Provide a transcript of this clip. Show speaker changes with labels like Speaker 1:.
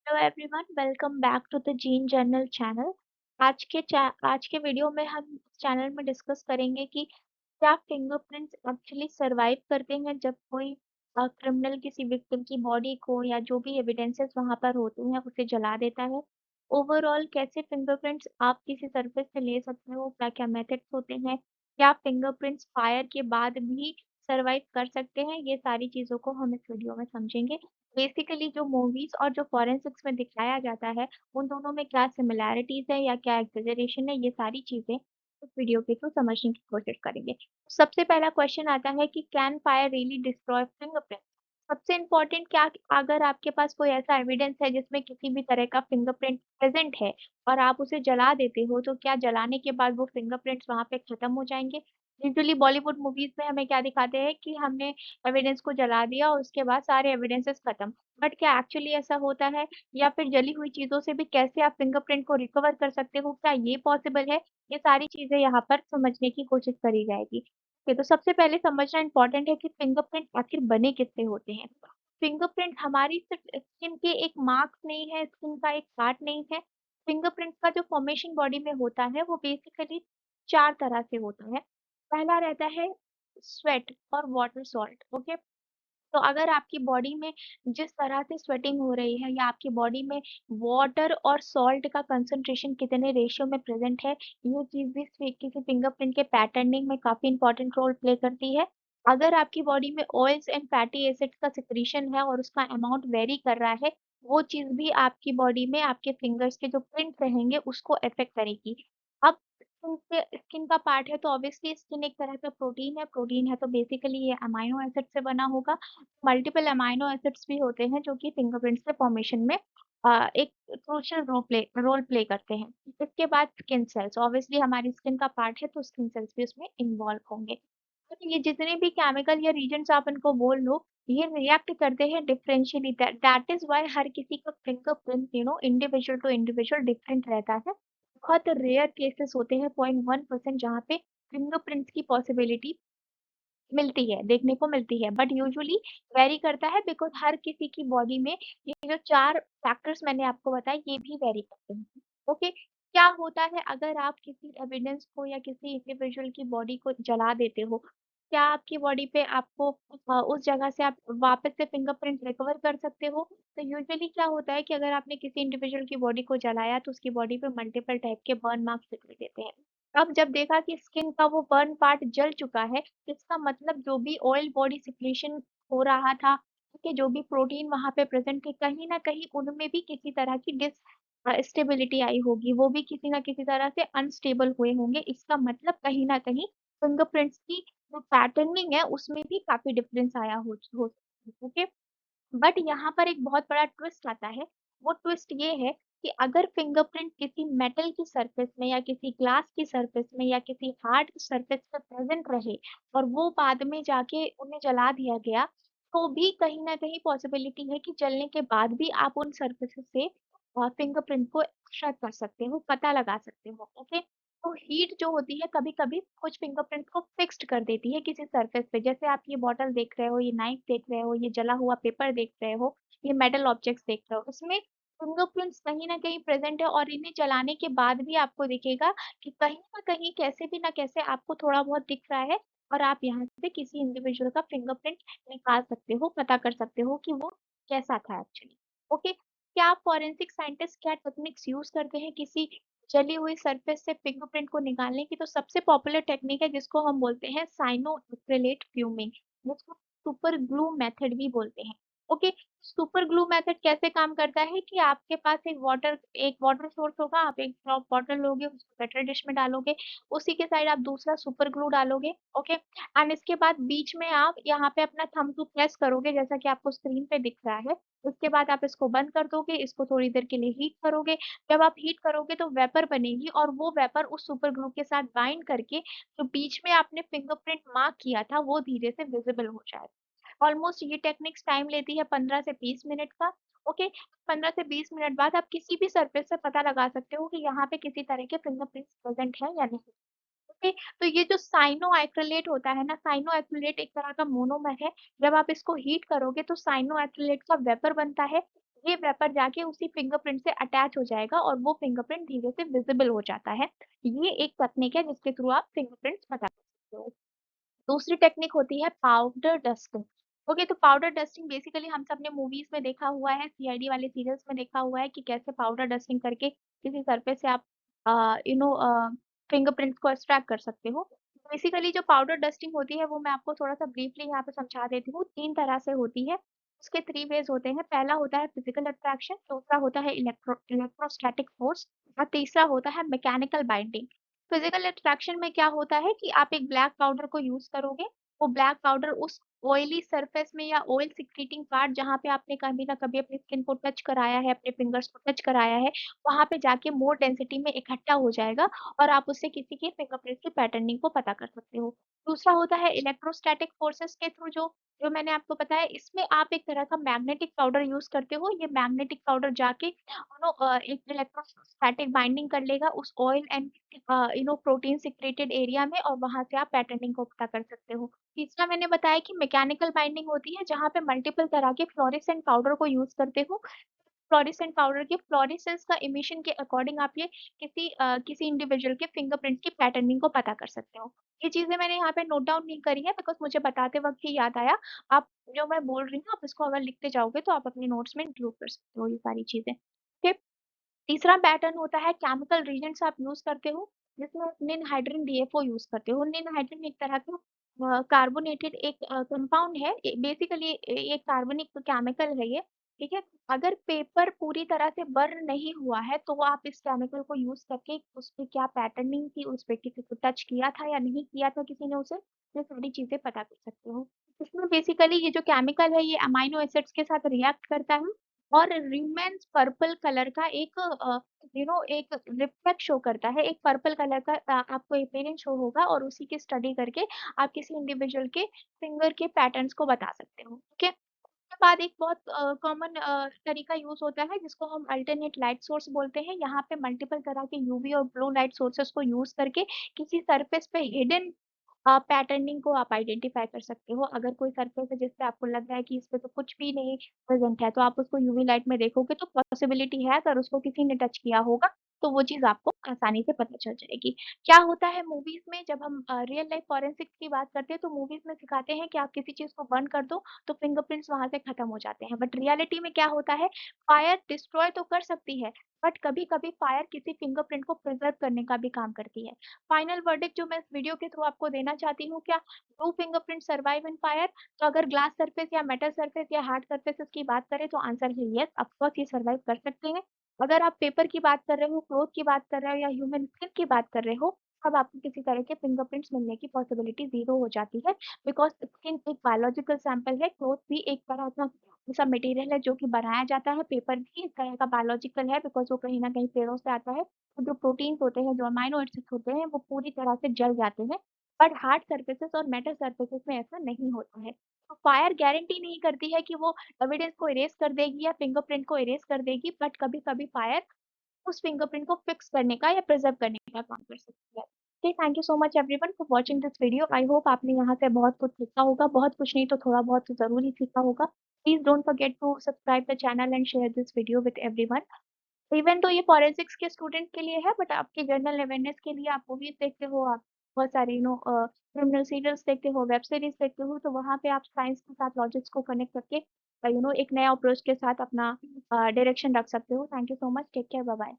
Speaker 1: Hello everyone, welcome back to the gene journal channel. आज के video में हम चैनल में डिस्कस करेंगे कि क्या फिंगरप्रिंट्स एक्चुअली सरवाइव करते हैं जब कोई क्रिमिनल किसी विक्टिम की बॉडी को या जो भी एविडेंसेस वहां पर होते हैं उसे जला देता है। ओवरऑल कैसे फिंगरप्रिंट्स आप किसी सरफेस से ले सकते हो, क्या क्या मेथड्स होते हैं, क्या फिंगरप्रिंट्स फायर के बाद भी सरवाइव कर सकते हैं, ये सारी चीजों को हम इस वीडियो में समझेंगे। बेसिकली जो मूवीज और जो फॉरेंसिक्स में दिखाया जाता है उन दोनों में क्या सिमिलैरिटीज है या क्या एग्जेजरेशन है, ये सारी चीजें इस वीडियो के थ्रू समझने की कोशिश करेंगे। सबसे पहला क्वेश्चन आता है कि can fire really destroy fingerprint. सबसे इम्पोर्टेंट क्या, अगर आपके पास कोई ऐसा एविडेंस है जिसमें किसी भी तरह का फिंगरप्रिंट प्रेजेंट है और आप उसे जला देते हो, तो क्या जलाने के बाद वो फिंगरप्रिंट्स वहां पे खत्म हो जाएंगे। यूजुअली बॉलीवुड मूवीज में हमें क्या दिखाते हैं कि हमने एविडेंस को जला दिया और उसके बाद सारे एविडेंसेस खत्म। बट क्या एक्चुअली ऐसा होता है, या फिर जली हुई चीजों से भी कैसे आप फिंगरप्रिंट को रिकवर कर सकते हो, क्या ये पॉसिबल है। ये सारी चीजें यहाँ पर समझने की कोशिश करी जाएगी। ओके, तो सबसे पहले समझना इंपॉर्टेंट है कि फिंगरप्रिंट आखिर बने किससे होते हैं। फिंगरप्रिंट हमारी सिर्फ स्किन के एक मार्क्स नहीं है, स्किन का एक पार्ट नहीं है। फिंगरप्रिंट का जो फॉर्मेशन बॉडी में होता है वो बेसिकली चार तरह से होता है। पहला रहता है स्वेट और वाटर सॉल्ट। ओके, तो अगर आपकी बॉडी में जिस तरह से स्वेटिंग हो रही है या आपकी बॉडी में वाटर और सॉल्ट का कंसंट्रेशन कितने रेशियो में प्रेजेंट है, ये चीज भी किसी फिंगरप्रिंट के पैटर्निंग में काफी इंपॉर्टेंट रोल प्ले करती है। अगर आपकी बॉडी में ऑयल्स एंड फैटी एसिड्स का सिक्रीशन है और उसका अमाउंट वेरी कर रहा है, वो चीज भी आपकी बॉडी में आपके फिंगर्स के जो प्रिंट रहेंगे उसको अफेक्ट करेगी। अब स्किन का पार्ट है तो ऑब्वियसली स्किन एक तरह का प्रोटीन है तो बेसिकली ये अमाइनो एसिड से बना होगा। मल्टीपल अमाइनो एसिड्स भी होते हैं जो कि फिंगरप्रिंट्स के फॉर्मेशन में एक क्रूशियल रोल प्ले करते हैं। इसके बाद स्किन सेल्स, ऑब्वियसली हमारी स्किन का पार्ट है तो स्किन सेल्स भी उसमें इन्वॉल्व होंगे। तो ये जितने भी केमिकल या रीजन्स आप इनको बोल लो, ये रिएक्ट करते हैं डिफरेंशियली। दैट इज व्हाई हर किसी का fingerprint individual to individual different रहता है। बहुत रेयर केसेस होते हैं, 0.1% जहाँ पे फिंगरप्रिंट्स की पॉसिबिलिटी मिलती है, देखने को मिलती है, बट यूजुअली वेरी करता है बिकॉज हर किसी की बॉडी में ये जो चार फैक्टर्स मैंने आपको बताए ये भी वेरी करते हैं। ओके, क्या होता है अगर आप किसी एविडेंस को या किसी इंडिविजुअल की बॉडी को जला देते हो, क्या आपकी बॉडी पे आपको उस जगह से आप वापस से फिंगरप्रिंट रिकवर कर सकते हो। तो यूजुअली क्या होता है कि अगर आपने किसी इंडिविजुअल की बॉडी को जलाया तो उसकी बॉडी पे मल्टीपल टाइप के बर्न मार्क्स दिखाई देते हैं। अब जब देखा कि स्किन का वो बर्न पार्ट जल चुका है, इसका मतलब जो भी ऑयल बॉडी सिक्रीशन हो रहा था, ठीक है, जो भी प्रोटीन वहां पे प्रेजेंट थे, कहीं ना कहीं उनमें भी किसी तरह की डिस स्टेबिलिटी आई होगी, वो भी किसी ना किसी तरह से अनस्टेबल हुए होंगे। इसका मतलब कहीं ना कहीं फिंगरप्रिंट्स की जो पैटर्निंग है उसमें भी काफी डिफरेंस आया हो। ओके, बट यहाँ पर एक बहुत बड़ा ट्विस्ट आता है। वो ट्विस्ट ये है कि अगर फिंगरप्रिंट किसी मेटल की सरफेस में या किसी ग्लास की सरफेस में या किसी हार्ड सरफेस पे प्रेजेंट रहे और वो बाद में जाके उन्हें जला दिया गया, तो भी कहीं ना कहीं पॉसिबिलिटी है कि जलने के बाद भी आप उन सरफेसेस से फिंगरप्रिंट को एक्सट्रैक्ट कर सकते हो, पता लगा सकते हो। ओके, तो हीट जो होती है कभी कभी कुछ फिंगरप्रिंट को फिक्स्ड कर देती है किसी सरफेस पे। जैसे आप ये बॉटल देख रहे हो, ये नाइफ देख रहे हो, ये जला हुआ पेपर देख रहे हो, ये मेटल ऑब्जेक्ट्स देख रहे हो, इसमें फिंगरप्रिंट्स कहीं ना कहीं प्रेजेंट है और इन्हें जलाने के बाद भी आपको दिखेगा कि कहीं ना कहीं कैसे भी ना कैसे आपको थोड़ा बहुत दिख रहा है और आप यहाँ से किसी इंडिविजुअल का फिंगरप्रिंट निकाल सकते हो, पता कर सकते हो कि वो कैसा था एक्चुअली। ओके, क्या आप फॉरेंसिक साइंटिस्ट क्या टेक्निक्स यूज करते हैं किसी जली हुई सरफेस से फिंगरप्रिंट को निकालने की। तो सबसे पॉपुलर टेक्निक है जिसको हम बोलते हैं साइनो एक्रिलेट फ्यूमिंग, जिसको सुपर ग्लू मेथड भी बोलते हैं। ओके, सुपर ग्लू मेथड कैसे काम करता है कि आपके पास एक वाटर सोर्स होगा, आप एक ड्रॉप वाटर लोगे, उसको पेट्री डिश में डालोगे, उसी के साइड आप दूसरा सुपर ग्लू डालोगे। ओके, एंड इसके बाद बीच में आप यहाँ पे अपना थंब टू प्रेस करोगे जैसा कि आपको स्क्रीन पे दिख रहा है। उसके बाद आप इसको बंद कर दोगे, इसको थोड़ी देर के लिए हीट करोगे। जब आप हीट करोगे तो वेपर बनेगी और वो वेपर उस सुपर ग्लू के साथ बाइंड करके जो बीच में आपने फिंगरप्रिंट मार्क किया था वो धीरे से विजिबल हो जाएगा। ऑलमोस्ट ये टेक्निक्स टाइम लेती है 15 से 20 मिनट का। ओके, 15 से 20 मिनट बाद आप किसी भी सरफेस से पता लगा सकते हो कि यहाँ पे किसी तरह के फिंगरप्रिंट्स प्रेजेंट है या नहीं। ओके, तो ये जो साइनो एक्रिलेट होता है ना, साइनो एक्रिलेट एक तरह का मोनोमर है। जब आप इसको हीट करोगे तो साइनो एक्रिलेट का वेपर बनता है। ये वेपर जाके उसी फिंगरप्रिंट से अटैच हो जाएगा और वो फिंगरप्रिंट धीरे से विजिबल हो जाता है। ये एक तकनीक है जिसके थ्रू आप फिंगरप्रिंट्स बता सकते हो। दूसरी टेक्निक होती है पाउडर डस्टिंग। ओके, तो पाउडर डस्टिंग बेसिकली हम सबने मूवीज में देखा हुआ है, सीआईडी वाले सीरियल्स में देखा हुआ है कि कैसे पाउडर डस्टिंग करके किसी सरफेस से आप यू नो फिंगरप्रिंट्स को एक्सट्रैक्ट कर सकते हो। बेसिकली जो पाउडर डस्टिंग होती है वो मैं आपको थोड़ा सा ब्रीफली यहाँ पे समझा देती हूँ। तीन तरह से होती है, उसके थ्री वेज होते हैं। पहला होता है फिजिकल अट्रैक्शन, दूसरा होता है इलेक्ट्रोस्टैटिक फोर्स, और तीसरा होता है मैकेनिकल बाइंडिंग। फिजिकल अट्रैक्शन में क्या होता है कि आप एक ब्लैक पाउडर को यूज करोगे, वो ब्लैक पाउडर उस ऑयली सरफेस में या ऑयल सिक्रीटिंग पार्ट जहाँ पे आपने कभी ना कभी अपनी स्किन को टच कराया है, अपने फिंगर्स को टच कराया है, वहां पे जाके मोर डेंसिटी में इकट्ठा हो जाएगा और आप उससे किसी के फिंगरप्रिंट की पैटर्निंग को पता कर सकते हो। दूसरा होता है इलेक्ट्रोस्टैटिक फोर्सेस के थ्रू, जो जो मैंने आपको बताया, इसमें आप एक तरह का मैग्नेटिक पाउडर यूज करते हो। ये मैग्नेटिक पाउडर जाके एक इलेक्ट्रोस्टैटिक बाइंडिंग कर लेगा उस oil and protein secreted area में, और वहां से आप पैटर्निंग को पता कर सकते हो। तीसरा मैंने बताया कि मैकेनिकल बाइंडिंग होती है, जहाँ पे मल्टीपल तरह के फ्लोरेसेंट पाउडर को यूज करते हो। फ्लोरेसेंट पाउडर के फ्लोरेसेंस का इमिशन के अकॉर्डिंग आप ये किसी इंडिविजुअल के फिंगरप्रिंट की पैटर्निंग को पता कर सकते हो। ये चीजें मैंने यहाँ पे नोट डाउन नहीं करी है बिकॉज मुझे बताते वक्त ही याद आया। आप जो मैं बोल रही हूँ, आप इसको अगर लिखते जाओगे तो आप अपने नोट्स में इंक्लूड कर सकते हो ये सारी चीजें। ठीक। तीसरा पैटर्न होता है केमिकल रीजेंट्स आप यूज करते हो, जिसमें आप निन हाइड्रिन डीएफओ यूज करते हो। निन हाइड्रिन एक तरह का कार्बोनेटेड एक कंपाउंड है, बेसिकली एक कार्बनिक केमिकल है ये। ठीक है। अगर पेपर पूरी तरह से बर्न नहीं हुआ है तो आप इस केमिकल को यूज करके उस पे क्या पैटर्निंग थी, उस पे किसी को टच किया था या नहीं किया था किसी ने उसे, ये सारी चीजें पता कर सकते हो। इसमें बेसिकली ये जो केमिकल है ये अमाइनो एसिड्स के साथ रिएक्ट करता है और रिमेन्स पर्पल कलर का एक एक रिफ्लेक्ट शो करता है, एक पर्पल कलर का आपको अपीयरेंस शो होगा, और उसी की स्टडी करके आप किसी इंडिविजुअल के फिंगर के पैटर्न्स को बता सकते हो। ठीक है। उसके बाद एक बहुत कॉमन तरीका यूज होता है जिसको हम अल्टरनेट लाइट सोर्स बोलते हैं। यहाँ पे मल्टीपल तरह के यूवी और ब्लू लाइट सोर्सेस को यूज करके किसी सरफेस पे हिडन पैटर्निंग को आप आइडेंटिफाई कर सकते हो। अगर कोई सरफेस है जिस पे आपको लग रहा है कि इस पे तो कुछ भी नहीं प्रेजेंट है, तो आप उसको यूवी लाइट में देखोगे तो पॉसिबिलिटी है अगर उसको किसी ने टच किया होगा तो वो चीज आपको आसानी से पता चल जाएगी। क्या होता है मूवीज में, जब हम रियल लाइफ फॉरेंसिक्स की बात करते हैं तो मूवीज में सिखाते हैं कि आप किसी चीज को बर्न कर दो तो फिंगरप्रिंट्स वहां से खत्म हो जाते हैं, बट रियलिटी में क्या होता है, फायर डिस्ट्रॉय तो कर सकती है, बट कभी कभी फायर किसी फिंगरप्रिंट को प्रिजर्व करने का भी काम करती है। फाइनल वर्डिक्ट जो मैं इस वीडियो के थ्रू आपको देना चाहती हूँ, क्या do fingerprint survive in fire? तो अगर ग्लास सरफेस या मेटल सरफेस या हार्ड सरफेसेस की बात करें तो आंसर है यस, ऑफ कोर्स ये सर्वाइव कर सकते हैं। अगर आप पेपर की बात कर रहे हो, क्लोथ की बात कर रहे हो या ह्यूमन स्किन की बात कर रहे हो, तब आपको किसी तरह के फिंगरप्रिंट्स मिलने की पॉसिबिलिटी जीरो हो जाती है, बिकॉज स्किन एक बायोलॉजिकल सैंपल है, क्लोथ भी एक तरह का ऐसा मटेरियल है जो कि बनाया जाता है, पेपर भी इस तरह का बायोलॉजिकल है बिकॉज वो कहीं ना कहीं पेड़ों से आता है। तो जो प्रोटीन्स होते हैं, जो अमाइनो एसिड्स होते हैं, वो पूरी तरह से जल जाते हैं, बट हार्ड सर्फेसेस और मेटल सर्फेसेस में ऐसा नहीं होता है। तो फायर गारंटी नहीं करती है कि वो एविडेंस को इरेज कर देगी या फिंगरप्रिंट को इरेज कर देगी, बट कभी कभी फायर उस फिंगरप्रिंट को फिक्स करने का या प्रिजर्व करने का काम कर सकती है। Okay, thank you so much everyone for watching this video. I hope आपने यहाँ से बहुत कुछ सीखा होगा, बहुत कुछ नहीं तो थोड़ा बहुत तो जरूर ही सीखा होगा। Please don't forget to subscribe the channel and share this video with everyone. Even तो ये फॉरेंसिक्स के स्टूडेंट के लिए है, बट आपके जनरल अवेयरनेस के लिए आप मूवीज देखते हो, आप बहुत सारे क्रिमिनल सीरियल्स देखते हो, वेब सीरीज देखते हो, तो वहाँ पे आप साइंस के साथ लॉजिक्स को कनेक्ट करके एक नया अप्रोच के साथ अपना डायरेक्शन रख सकते हो। Thank you so much, take care, bye bye.